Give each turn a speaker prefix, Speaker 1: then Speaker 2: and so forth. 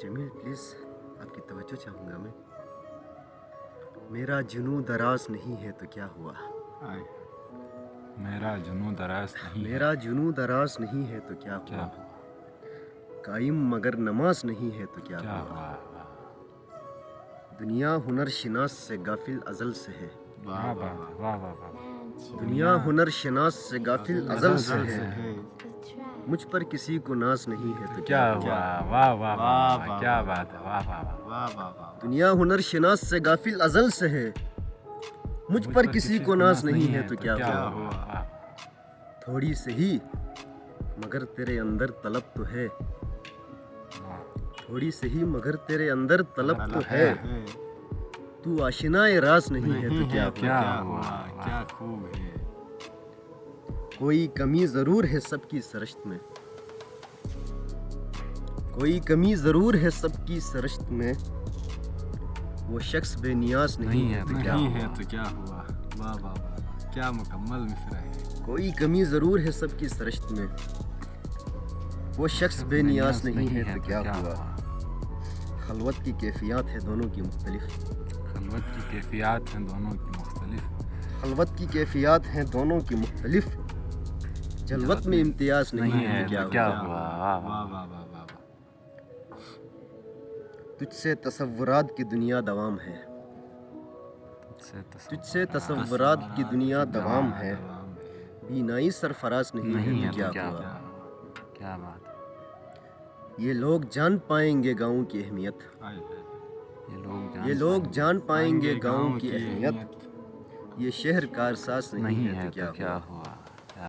Speaker 1: جمیل please آپ کی توجہ چاہوں گا میں. میرا جنوں دراز نہیں ہے تو کیا ہوا.
Speaker 2: میرا جنوں دراز نہیں ہے
Speaker 1: میرا جنوں دراز نہیں ہے تو کیا
Speaker 2: کیا
Speaker 1: ہوا.
Speaker 2: ہوا
Speaker 1: قائم مگر نماز نہیں ہے تو کیا
Speaker 2: کیا
Speaker 1: ہوا.
Speaker 2: ہوا
Speaker 1: دنیا ہنر شناس سے غافل ازل سے ہے.
Speaker 2: واہ واہ واہ واہ واہ
Speaker 1: دنیا ہنر شناس سے غافل ازل سے ہے.
Speaker 2: ہے
Speaker 1: مجھ پر کسی کو ناز نہیں ہے تو
Speaker 2: کیا
Speaker 1: کیا
Speaker 2: ہوا
Speaker 1: ہوا.
Speaker 2: واہ واہ واہ کیا بات ہے واہ واہ واہ
Speaker 1: دنیا ہنر شناس سے غافل ازل سے ہے. مجھ پر کسی کو ناز نہیں ہے تو کیا ہوا. تھوڑی سہی مگر تیرے اندر طلب تو ہے. تھوڑی سہی مگر تیرے اندر طلب تو ہے. تو آشنائے راز نہیں ہے تو کیا ہوا.
Speaker 2: کیا خوب ہے
Speaker 1: کوئی کمی ضرور ہے سب کی سرشت میں. کوئی کمی ضرور ہے سب کی سرشت میں. وہ شخص بے نیاز نہیں ہے تو کیا ہوا.
Speaker 2: تو کیا ہوا واہ واہ واہ کیا مکمل مصرع ہے.
Speaker 1: کوئی کمی ضرور ہے سب کی سرشت میں. وہ شخص بے نیاز نہیں ہے تو کیا ہوا. خلوت کی کیفیات ہے دونوں کی مختلف.
Speaker 2: خلوت کی کیفیات ہیں دونوں کی مختلف.
Speaker 1: خلوت کی کیفیات ہیں دونوں کی مختلف. جلوت میں امتیاز نہیں ہے تو کیا ہوا.
Speaker 2: واہ واہ واہ واہ
Speaker 1: تجھ سے تصورات کی دنیا دوام ہے. تجھ سے تصورات کی دنیا دوام ہے. بینائی سرفراز نہیں ہے تو کیا ہوا.
Speaker 2: کیا بات ہے
Speaker 1: یہ لوگ جان پائیں گے گاؤں کی اہمیت. یہ لوگ جان پائیں گے گاؤں کی اہمیت. یہ شہر کارساز نہیں ہے تو کیا ہوا.